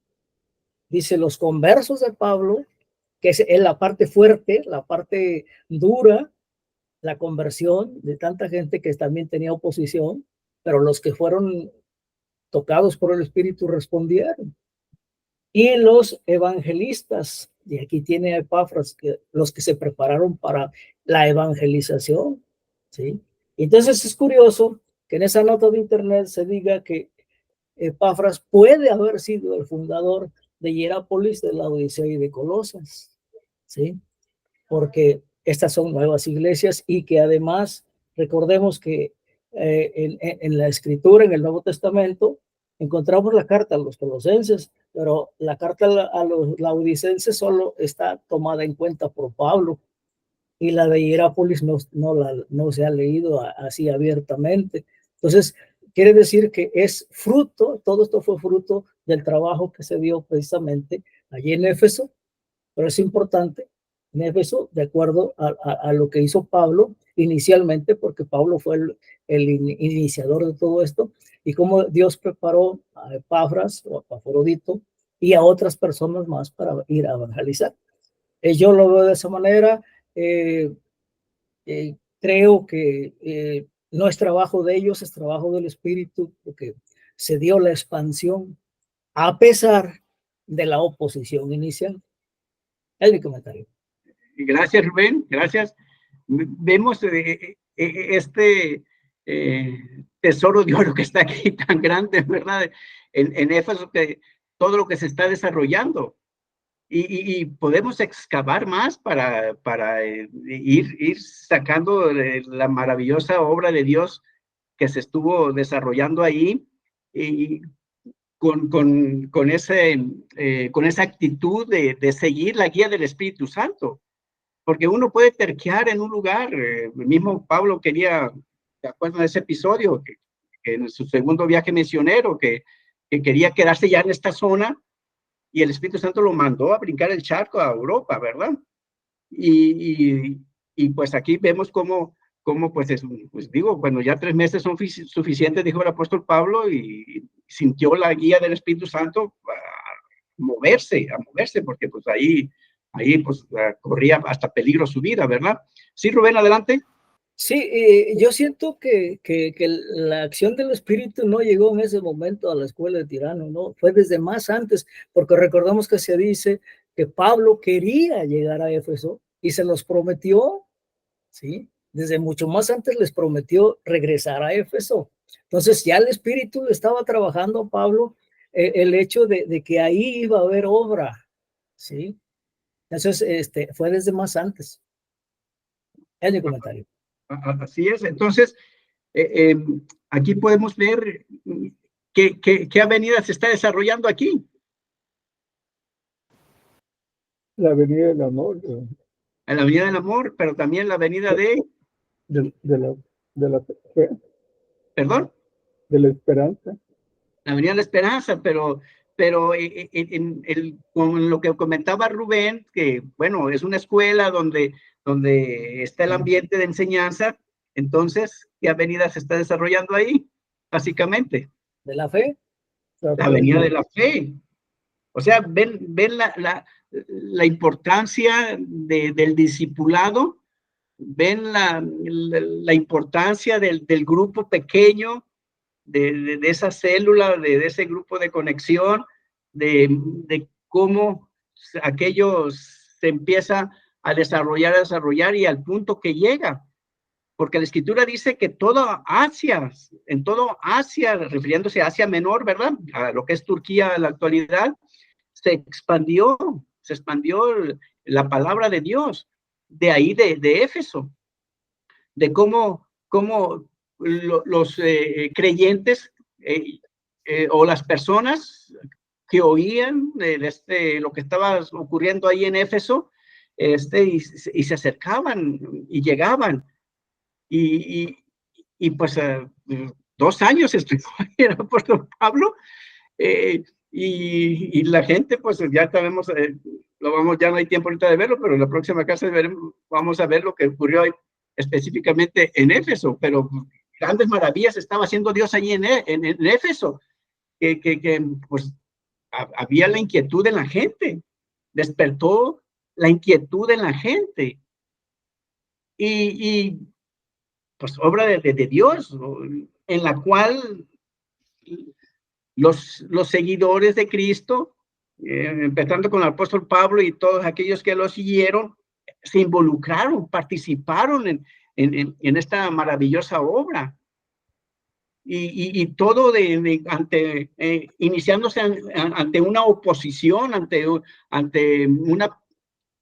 Dice los conversos de Pablo, que es la parte fuerte, la parte dura, la conversión de tanta gente que también tenía oposición, pero los que fueron tocados por el Espíritu respondieron. Y los evangelistas, y aquí tiene a Epafras, los que se prepararon para la evangelización, ¿sí? Entonces es curioso que en esa nota de internet se diga que Epafras puede haber sido el fundador de Hierápolis, de Laodicea y de Colosas, ¿sí? Porque estas son nuevas iglesias y que además recordemos que en la escritura, en el Nuevo Testamento, encontramos la carta a los colosenses, pero la carta a los laodicenses solo está tomada en cuenta por Pablo y la de Hierápolis no se ha leído así abiertamente. Entonces, quiere decir que es fruto, todo esto fue fruto del trabajo que se dio precisamente allí en Éfeso, pero es importante en Éfeso, de acuerdo a lo que hizo Pablo inicialmente, porque Pablo fue el iniciador de todo esto, y cómo Dios preparó a Epafras o a Epafrodito y a otras personas más para ir a evangelizar. Yo lo veo de esa manera. Creo que no es trabajo de ellos, es trabajo del Espíritu, porque se dio la expansión a pesar de la oposición inicial. Es mi comentario. Gracias, Rubén, gracias. Vemos este tesoro de oro que está aquí tan grande, ¿verdad? En Éfeso, que todo lo que se está desarrollando. Y podemos excavar más para ir sacando la maravillosa obra de Dios que se estuvo desarrollando ahí, y con esa actitud de seguir la guía del Espíritu Santo. Porque uno puede terquear en un lugar. El mismo Pablo quería, ¿te acuerdas de ese episodio? Que en su segundo viaje misionero, que quería quedarse ya en esta zona, y el Espíritu Santo lo mandó a brincar el charco a Europa, ¿verdad? Y pues aquí vemos cómo pues digo, bueno, ya 3 meses son suficientes, dijo el apóstol Pablo, y sintió la guía del Espíritu Santo a moverse, porque pues ahí pues corría hasta peligro su vida, ¿verdad? Sí, Rubén, adelante. Sí, yo siento que la acción del Espíritu no llegó en ese momento a la escuela de Tirano, no, fue desde más antes, porque recordamos que se dice que Pablo quería llegar a Éfeso y se los prometió, ¿sí? Desde mucho más antes les prometió regresar a Éfeso. Entonces ya el Espíritu le estaba trabajando a Pablo el hecho de que ahí iba a haber obra, ¿sí? Entonces, fue desde más antes. Es mi comentario. Así es. Entonces, aquí podemos ver qué avenida se está desarrollando aquí. La Avenida del Amor, En la Avenida del Amor, pero también la Avenida de la fe, perdón, de la esperanza. la Avenida de la Esperanza, pero con lo que comentaba Rubén, que bueno, es una escuela donde está el ambiente de enseñanza, entonces, ¿qué avenida se está desarrollando ahí? Básicamente, ¿De la fe? la Avenida de la Fe. O sea, ven la importancia del discipulado, ven la importancia del grupo pequeño, de esa célula, de ese grupo de conexión, de cómo aquello se empieza a desarrollar y al punto que llega. Porque la Escritura dice que en todo Asia, refiriéndose a Asia Menor, ¿verdad? A lo que es Turquía en la actualidad, se expandió la palabra de Dios, de ahí de Éfeso, de cómo los creyentes o las personas que oían lo que estaba ocurriendo ahí en Éfeso, y se acercaban y llegaban, y pues 2 años estuvo ahí el apóstol Pablo, y la gente, pues ya sabemos, ya no hay tiempo ahorita de verlo, pero en la próxima clase vamos a ver lo que ocurrió específicamente en Éfeso, pero grandes maravillas estaba haciendo Dios allí en Éfeso, que pues había la inquietud en la gente, despertó la inquietud en la gente, y pues obra de Dios, en la cual los seguidores de Cristo, empezando con el apóstol Pablo y todos aquellos que lo siguieron, se involucraron, participaron en esta maravillosa obra. Y todo iniciándose ante una oposición, ante una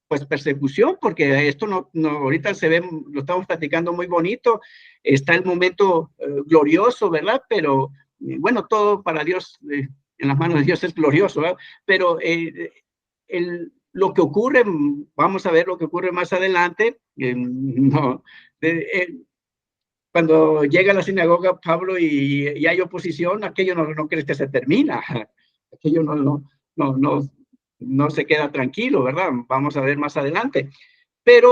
pues persecución, porque esto no ahorita se ve, lo estamos platicando muy bonito, está el momento glorioso, ¿verdad? Pero bueno, todo para Dios, en las manos de Dios es glorioso, ¿verdad? Pero lo que ocurre, vamos a ver lo que ocurre más adelante, cuando llega a la sinagoga Pablo y hay oposición, aquello no crees que se termina, aquello no se queda tranquilo, ¿verdad? Vamos a ver más adelante. Pero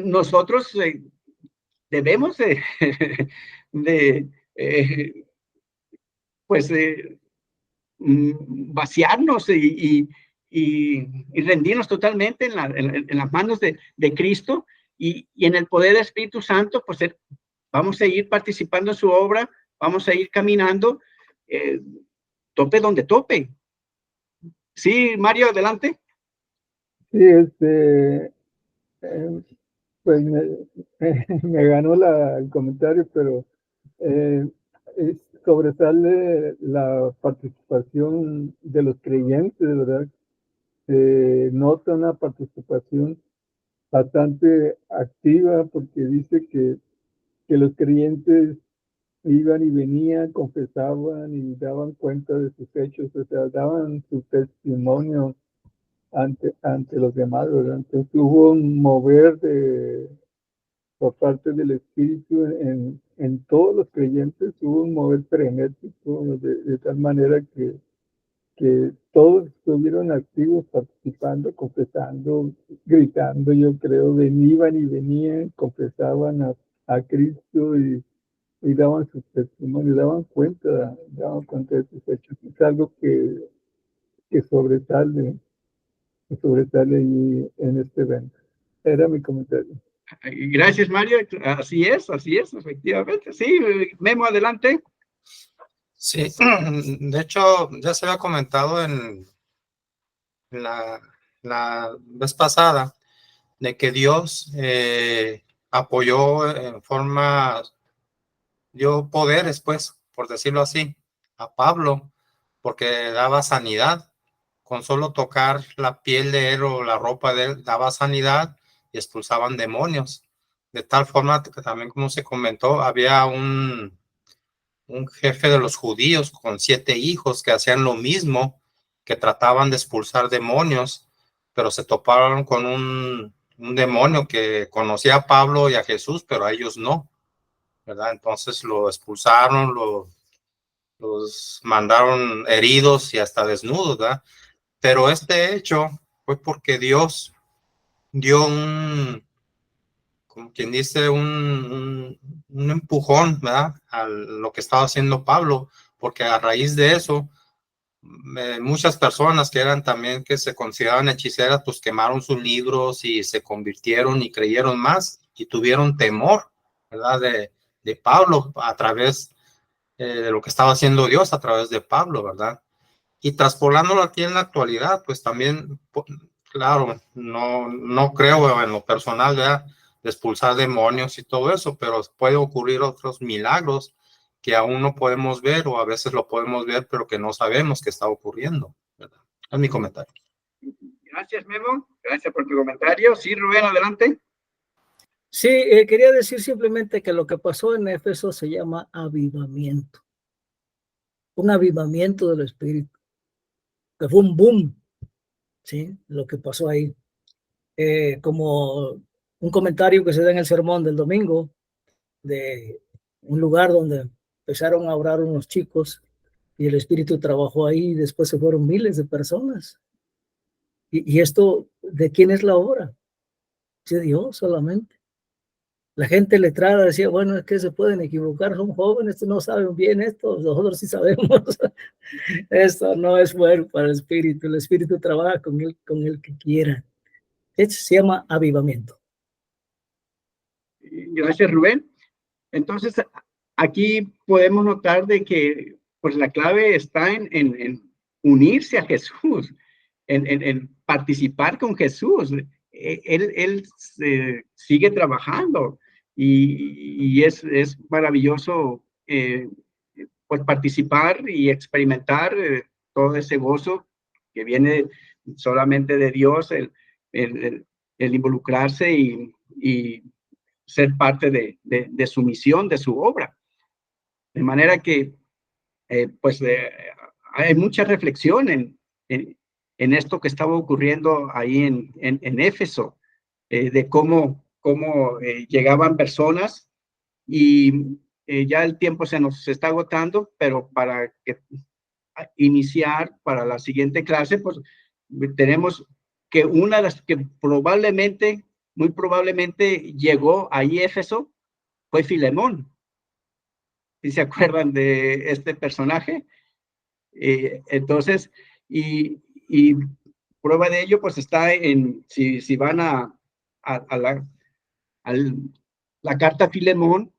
nosotros debemos pues vaciarnos y rendirnos totalmente en las manos de Cristo y en el poder del Espíritu Santo, pues vamos a ir participando en su obra, vamos a ir caminando, tope donde tope. Sí, Mario, adelante. Sí, pues me ganó el comentario, pero sobresale la participación de los creyentes, ¿verdad? Nota una participación bastante activa porque dice que los creyentes iban y venían, confesaban y daban cuenta de sus hechos, o sea, daban su testimonio ante los demás, ¿verdad? Entonces hubo un mover por parte del Espíritu en todos los creyentes, hubo un mover frenético de tal manera que todos estuvieron activos, participando, confesando, gritando, yo creo, iban y venían, confesaban a Cristo y daban su testimonio, daban cuenta de sus hechos. Es algo que sobresale ahí en este evento. Era mi comentario. Gracias, Mario. Así es, efectivamente. Sí, Memo, adelante. Sí, de hecho, ya se había comentado en la vez pasada de que Dios apoyó en forma, dio poderes, pues, por decirlo así, a Pablo porque daba sanidad. Con solo tocar la piel de él o la ropa de él, daba sanidad y expulsaban demonios. De tal forma que también, como se comentó, había un jefe de los judíos con 7 hijos que hacían lo mismo, que trataban de expulsar demonios, pero se toparon con un demonio que conocía a Pablo y a Jesús, pero a ellos no, ¿verdad? Entonces lo expulsaron, los mandaron heridos y hasta desnudos, ¿verdad? Pero este hecho fue porque Dios dio como quien dice, un empujón, ¿verdad? A lo que estaba haciendo Pablo, porque a raíz de eso, muchas personas que eran también, que se consideraban hechiceras, pues quemaron sus libros y se convirtieron y creyeron más y tuvieron temor, ¿verdad? De Pablo a través de lo que estaba haciendo Dios a través de Pablo, ¿verdad? Y traspolándolo aquí en la actualidad, pues también, claro, no creo en lo personal, ¿verdad?, de expulsar demonios y todo eso, pero puede ocurrir otros milagros que aún no podemos ver, o a veces lo podemos ver, pero que no sabemos que está ocurriendo, ¿verdad? Es mi comentario. Gracias, Memo. Gracias por tu comentario. Sí, Rubén, adelante. Sí, quería decir simplemente que lo que pasó en Éfeso se llama avivamiento. Un avivamiento del Espíritu. Que fue un boom, ¿sí? Lo que pasó ahí. Como un comentario que se da en el sermón del domingo, de un lugar donde empezaron a orar unos chicos y el Espíritu trabajó ahí y después se fueron miles de personas. Y esto, ¿de quién es la obra? De Dios solamente. La gente letrada decía, bueno, es que se pueden equivocar, son jóvenes, no saben bien esto, nosotros sí sabemos. Esto no es bueno para el Espíritu trabaja con el que quiera. Esto se llama avivamiento. Gracias, Rubén. Entonces, aquí podemos notar de que pues la clave está en unirse a Jesús, en participar con Jesús. Él sigue trabajando y es maravilloso pues participar y experimentar todo ese gozo que viene solamente de Dios, el involucrarse y ser parte de su misión, de su obra. De manera que, pues, hay mucha reflexión en esto que estaba ocurriendo ahí en Éfeso, de cómo llegaban personas y ya el tiempo se nos está agotando, pero para iniciar para la siguiente clase, pues tenemos que una de las que probablemente, muy probablemente llegó a Éfeso fue Filemón. ¿Sí se acuerdan de este personaje? Entonces, y prueba de ello, pues está si van a la carta a Filemón,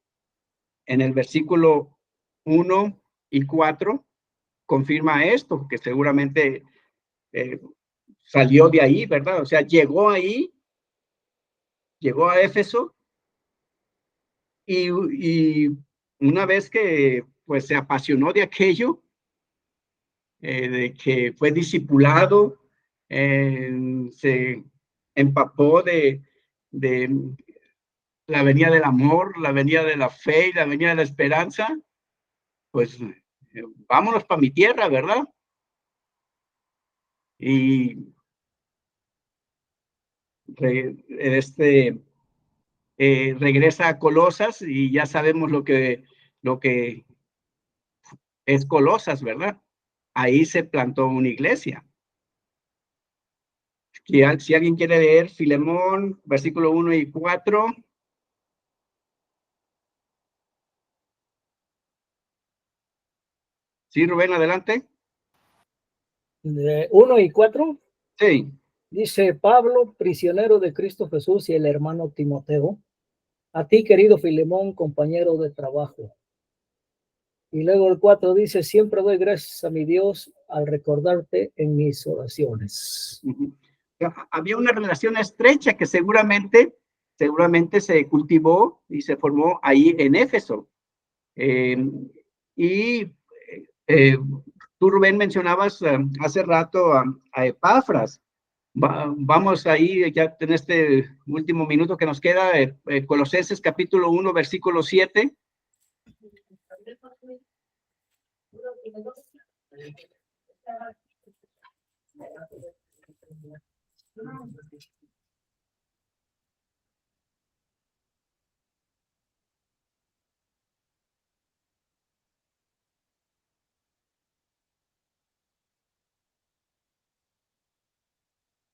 en el versículo 1 y 4, confirma esto, que seguramente salió de ahí, ¿verdad? O sea, llegó ahí, llegó a Éfeso, y una vez que pues se apasionó de aquello, de que fue discipulado, se empapó de la venida del amor, la venida de la fe y la venida de la esperanza, pues vámonos para mi tierra, ¿verdad? Y regresa a Colosas y ya sabemos lo que es Colosas, ¿verdad? Ahí se plantó una iglesia. Si alguien quiere leer Filemón, versículo 1 y 4. Sí, Rubén, adelante. 1 y 4. Sí. Dice Pablo, prisionero de Cristo Jesús, y el hermano Timoteo, a ti, querido Filemón, compañero de trabajo. Y luego el 4 dice, siempre doy gracias a mi Dios al recordarte en mis oraciones. Había una relación estrecha que seguramente se cultivó y se formó ahí en Éfeso. tú, Rubén, mencionabas hace rato a Epafras. Vamos ahí ya en este último minuto que nos queda, Colosenses capítulo 1, versículo 7.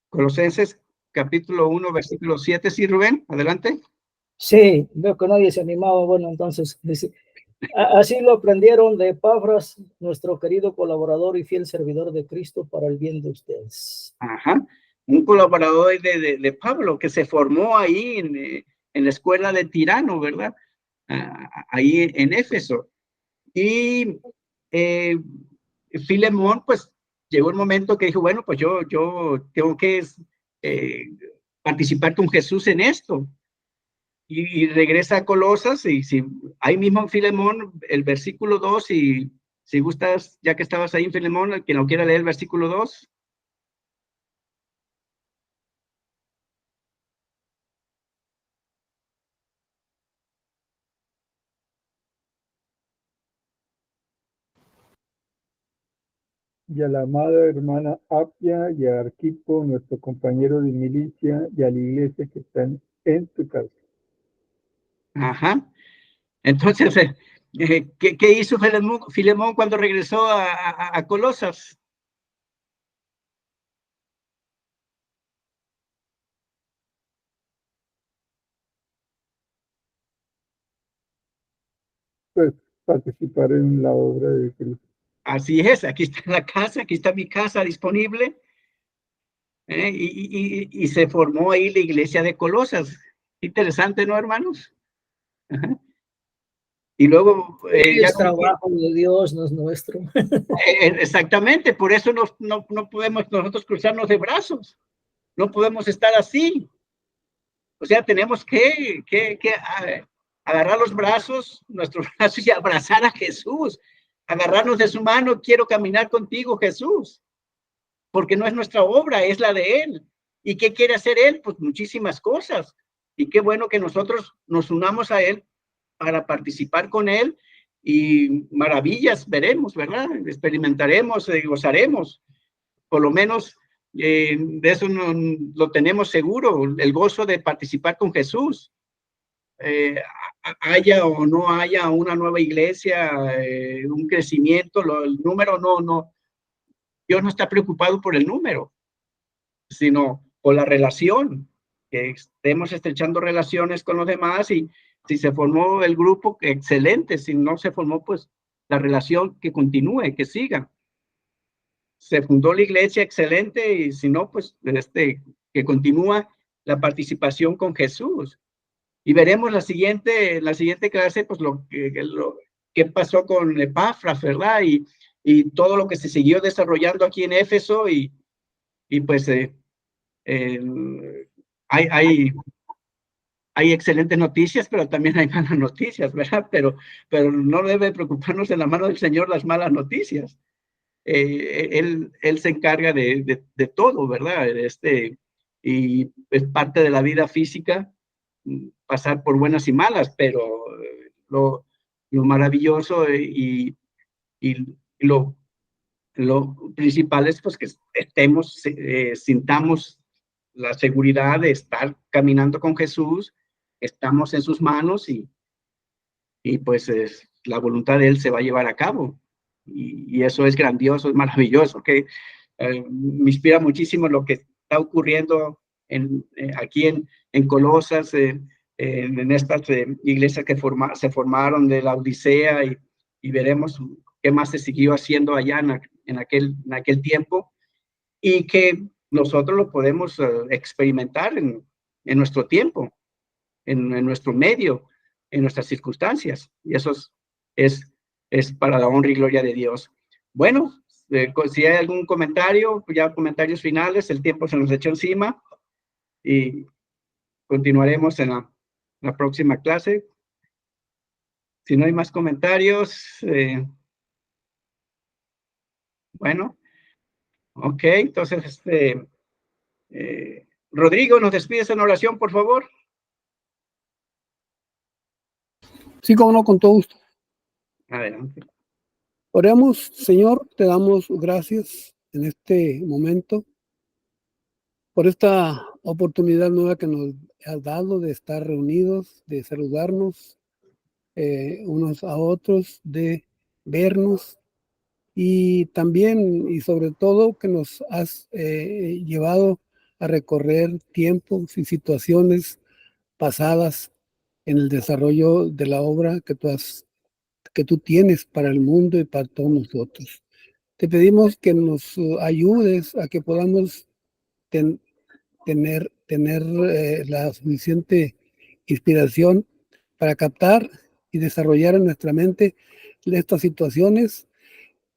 Colosenses capítulo 1, versículo 7, sí, Rubén, adelante. Sí, veo que nadie se animaba. Bueno, entonces, así lo aprendieron de Epafras, nuestro querido colaborador y fiel servidor de Cristo para el bien de ustedes. Ajá, un colaborador de Pablo que se formó ahí en la escuela de Tirano, ¿verdad? Ahí en Éfeso. Y Filemón, pues llegó el momento que dijo, bueno, pues yo tengo que participar con Jesús en esto. Y regresa a Colosas, y si ahí mismo en Filemón, el versículo 2, y si gustas, ya que estabas ahí en Filemón, el que no quiera leer el versículo 2. Y a la amada hermana Apia y a Arquipo, nuestro compañero de milicia, y a la iglesia que están en tu casa. Ajá. Entonces, ¿qué hizo Filemón cuando regresó a Colosas? Pues participar en la obra de Cristo. Así es, aquí está la casa, aquí está mi casa disponible, y se formó ahí la iglesia de Colosas. Interesante, ¿no, hermanos? Ajá. Y luego, ya Es trabajo de Dios, no es nuestro. exactamente, por eso no podemos nosotros cruzarnos de brazos, no podemos estar así. O sea, tenemos que agarrar los brazos, nuestros brazos, y abrazar a Jesús, agarrarnos de su mano. Quiero caminar contigo, Jesús, porque no es nuestra obra, es la de Él. ¿Y qué quiere hacer Él? Pues muchísimas cosas. Y qué bueno que nosotros nos unamos a Él para participar con Él, y maravillas veremos, ¿verdad? Experimentaremos, gozaremos. Por lo menos de eso no, lo tenemos seguro, el gozo de participar con Jesús. Haya o no haya una nueva iglesia, un crecimiento, el número no, Dios no está preocupado por el número, sino por la relación, que estemos estrechando relaciones con los demás. Y si se formó el grupo, excelente. Si no se formó, pues la relación que continúe, que siga. Se fundó la iglesia, excelente, y si no, pues que continúa la participación con Jesús. Y veremos la siguiente clase, pues lo que pasó con Epafras, ¿verdad? Y todo lo que se siguió desarrollando aquí en Éfeso, y pues hay excelentes noticias, pero también hay malas noticias, ¿verdad? Pero no debe preocuparnos en la mano del Señor las malas noticias. Él se encarga de todo, ¿verdad? Y es parte de la vida física pasar por buenas y malas, pero lo maravilloso y lo principal es pues que sintamos la seguridad de estar caminando con Jesús, estamos en sus manos, y pues la voluntad de Él se va a llevar a cabo. Y eso es grandioso, es maravilloso, que me inspira muchísimo lo que está ocurriendo aquí en Colosas, en estas iglesias que se formaron de la Odisea, y veremos qué más se siguió haciendo allá en aquel tiempo, y que nosotros lo podemos experimentar en nuestro tiempo, en nuestro medio, en nuestras circunstancias. Y eso es para la honra y gloria de Dios. Bueno, si hay algún comentario, ya comentarios finales, el tiempo se nos echó encima, y continuaremos en la próxima clase. Si no hay más comentarios, Bueno, ok, entonces, Rodrigo, ¿nos despides en oración, por favor? Sí, como no, con todo gusto. Adelante. Oremos, Señor, te damos gracias en este momento por esta oportunidad nueva que nos has dado de estar reunidos, de saludarnos unos a otros, de vernos y también y sobre todo que nos has llevado a recorrer tiempos y situaciones pasadas en el desarrollo de la obra que tú tienes para el mundo y para todos nosotros. Te pedimos que nos ayudes a que podamos tener la suficiente inspiración para captar y desarrollar en nuestra mente estas situaciones,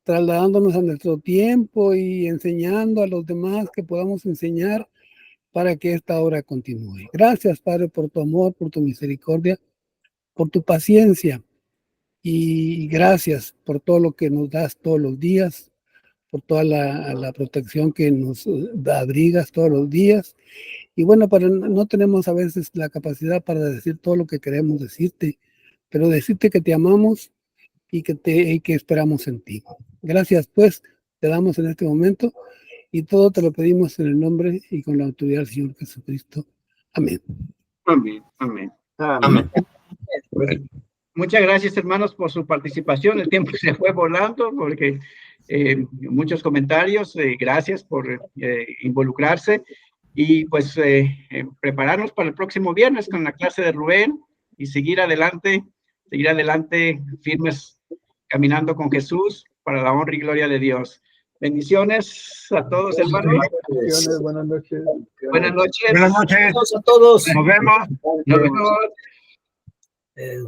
trasladándonos a nuestro tiempo y enseñando a los demás que podamos enseñar para que esta obra continúe. Gracias, Padre, por tu amor, por tu misericordia, por tu paciencia y gracias por todo lo que nos das todos los días, por toda la protección que nos abrigas todos los días. Y bueno, no tenemos a veces la capacidad para decir todo lo que queremos decirte, pero decirte que te amamos y que esperamos en ti. Gracias, pues, te damos en este momento y todo te lo pedimos en el nombre y con la autoridad del Señor Jesucristo. Amén. Amén, amén. Amén. Pues, muchas gracias, hermanos, por su participación. El tiempo se fue volando porque muchos comentarios. Gracias por involucrarse y pues prepararnos para el próximo viernes con la clase de Rubén y seguir adelante firmes, caminando con Jesús para la honra y gloria de Dios. Bendiciones a todos, hermanos. Bendiciones, buenas noches. Buenas noches. Buenas noches a todos. Nos vemos. Nos vemos. Eh,